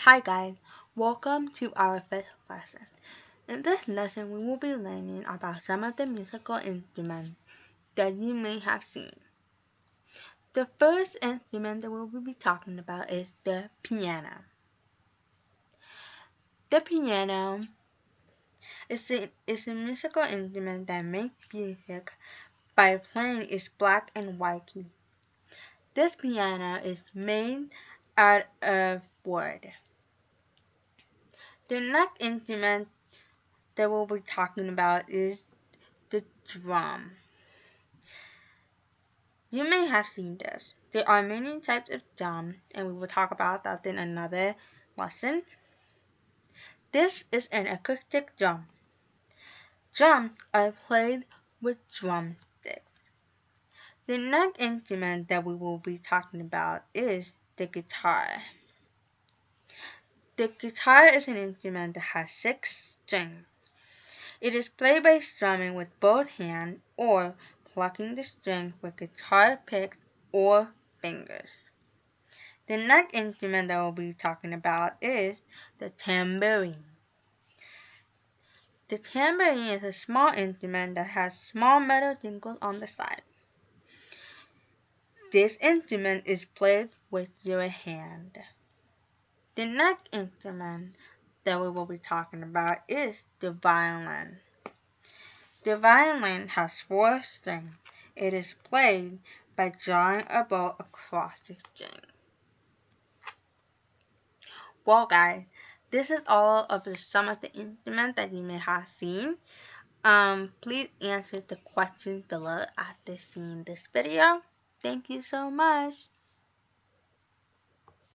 Hi guys, welcome to our first lesson. In this lesson, we will be learning about some of the musical instruments that you may have seen. The first instrument that we will be talking about is the piano. The piano is a musical instrument that makes music by playing its black and white key. This piano is made out of wood. The next instrument that we'll be talking about is the drum. You may have seen this. There are many types of drums, and we will talk about that in another lesson. This is an acoustic drum. Drums are played with drumsticks. The next instrument that we will be talking about is the guitar. The guitar is an instrument that has 6 strings. It is played by strumming with both hands or plucking the strings with guitar picks or fingers. The next instrument that we'll be talking about is the tambourine. The tambourine is a small instrument that has small metal jingles on the side. This instrument is played with your hand. The next instrument that we will be talking about is the violin. The violin has 4 strings. It is played by drawing a bow across the string. Well guys, this is all of some of the instruments that you may have seen. Please answer the questions below after seeing this video. Thank you so much.